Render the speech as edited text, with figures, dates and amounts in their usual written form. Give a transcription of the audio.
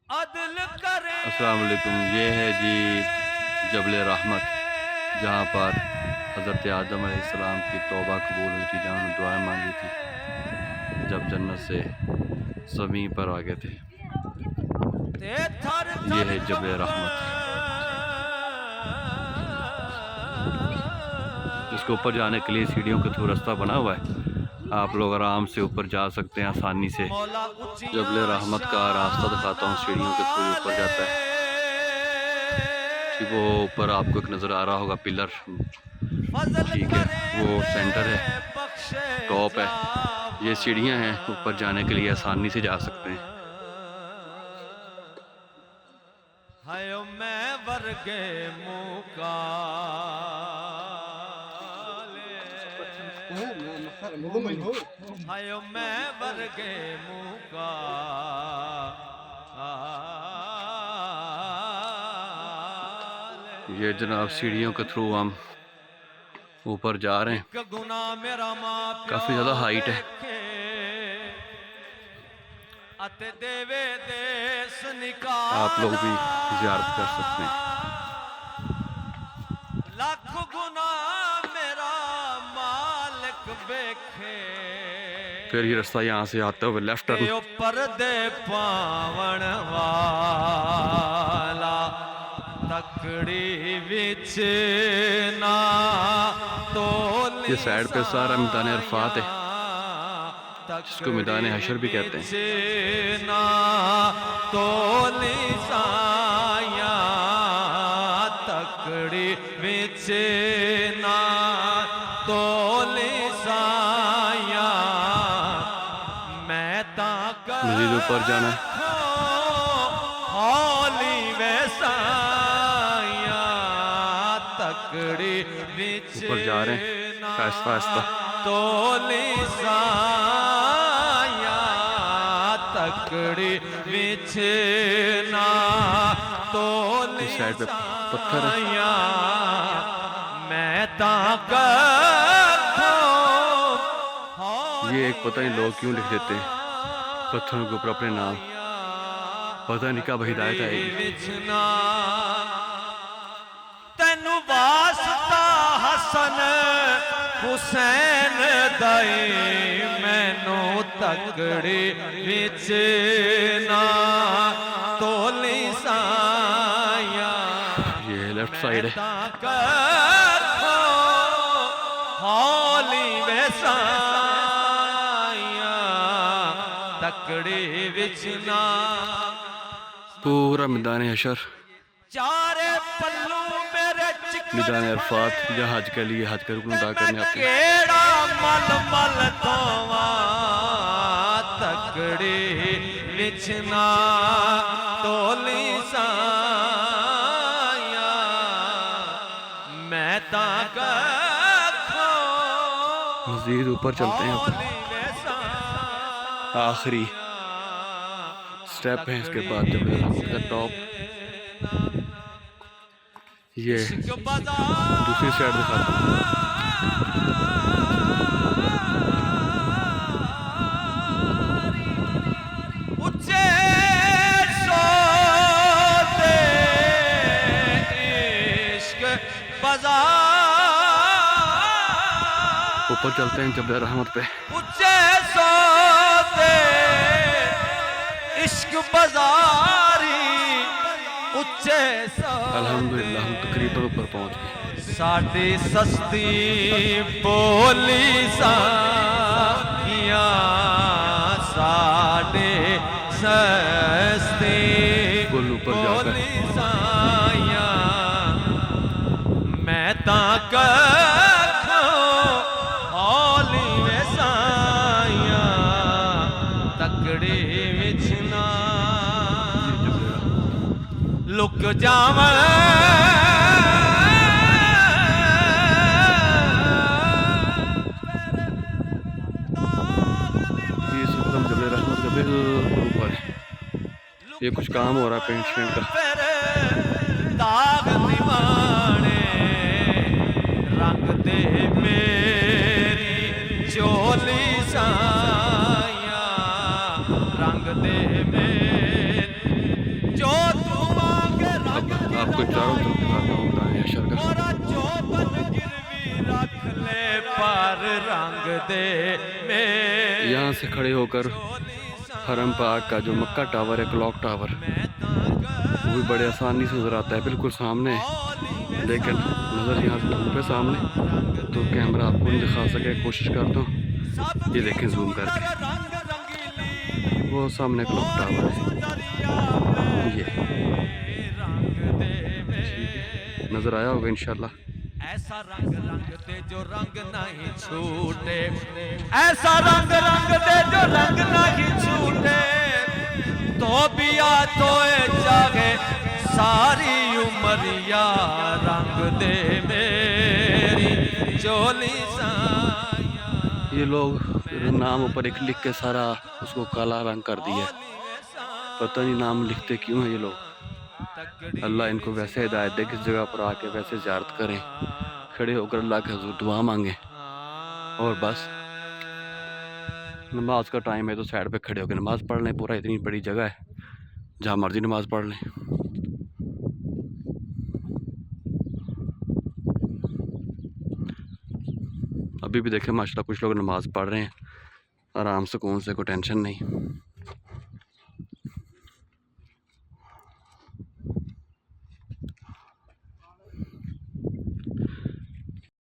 अस्सलाम वालेकुम। ये है जी जबल रहमत, जहाँ पर हज़रत आदम अलैहिस्सलाम की तौबा कबूल हुई थी, जहाँ दुआएं मांगी थी जब जन्नत से ज़मीन पर आ गए थे। ये है जबल रहमत, इसके ऊपर जाने के लिए सीढ़ियों के थ्रू रास्ता बना हुआ है। आप लोग आराम से ऊपर जा सकते हैं आसानी से। जबल रहमत का रास्ता दिखाता हूँ, सीढ़ियों के थ्रू ऊपर जाता है। वो ऊपर आपको एक नज़र आ रहा होगा पिलर, ठीक है, वो सेंटर है, टॉप है। ये सीढ़ियाँ हैं, ऊपर जाने के लिए आसानी से जा सकते हैं। ये जनाब सीढ़ियों के थ्रू हम ऊपर जा रहे हैं। काफ़ी ज़्यादा हाइट है। आप लोग भी ज़ियारत कर सकते हैं। फिर ये रास्ता यहाँ से आते हुए लेफ्ट टर्न। ये साइड पे सारा मैदान अरफात है, जिसको मैदान हशर भी कहते हैं। मज़ीद ऊपर जाना है। ऊपर जा रहे हैं आहिस्ता आहिस्ता। इस साइड पे पत्थर है। ये एक पता नहीं लोग क्यों लिख देते हैं पत्थरों के ऊपर अपने नाम, पता नहीं कब हिदायत आएगी। तेनू वास्ता हसन हुसैन दाई, मैनू तकड़ी विच ना तोली साया। ये लेफ्ट साइड है। हौली वैसाया तकड़ी विच ना। पूरा मैदान हशर, चारे पल्लू मेरे मैदान अरफात, जहाँ हज के लिए हज का रुकन अदा करने आते हैं। केड़ा मल मल तोवा तकड़ी विचना तोली साया। मैं ताक मज़ीद ऊपर चलते हैं। आखिरी स्टेप है, इसके बाद जब का टॉप। ये दूसरी साइड दिखाता हूँ। ऊपर चलते हैं जबल रहमत पे। इश्क बाजारी उच्चे अल्हम्दुलिल्लाह हम तकरीबन ऊपर पहुंच गए। साडी सस्ती बोली साया, साडे सस्ती बोली साया। मैं ताक हौली वैसाया तकड़ी विच ना लुक जावां। ये सुल्तान जबल रहमत का बिल्कुल ऊपर है। ये कुछ काम हो रहा है पेंट शेंट का। दाग दीवाने रंग दे मेरी चोली साया, रंग दे मेरी आपको चारों तरफ दिखाता हूँ दाएं अशर का। मोरा चौबन गिरवी रख ले पर रंग दे मेरी यहाँ से खड़े होकर हरम पाक का जो मक्का टावर है, क्लॉक टावर, वो भी बड़े आसानी से नज़र आता है, बिल्कुल सामने। लेकिन नज़र यहाँ से धूप है सामने, तो कैमरा आपको नहीं दिखा सके, कोशिश करता हूँ। ये देखें जूम करके, वो सामने क्लॉक टावर है, ये नज़र आया होगा इंशाल्लाह। ऐसा रंग रंग दे जो रंग नहीं छूटे, ऐसा रंग रंग दे जो रंग नहीं छूटे, तो बिया तो जागे सारी उमरिया रंग दे मेरी चोली साया। ये लोग नाम ऊपर एक लिख के सारा उसको काला रंग कर दिया, पता नहीं नाम लिखते क्यों है ये लोग। अल्लाह इनको वैसे हिदायत दे, किस जगह पर आके वैसे ज़ियारत करें, खड़े होकर अल्लाह के हुज़ूर दुआ मांगें। और बस नमाज का टाइम है तो साइड पे खड़े होकर नमाज़ पढ़ लें। पूरा इतनी बड़ी जगह है, जहाँ मर्जी नमाज़ पढ़ लें। अभी भी देखें माशाल्लाह कुछ लोग नमाज़ पढ़ रहे हैं आराम सुकून से, कोई टेंशन नहीं।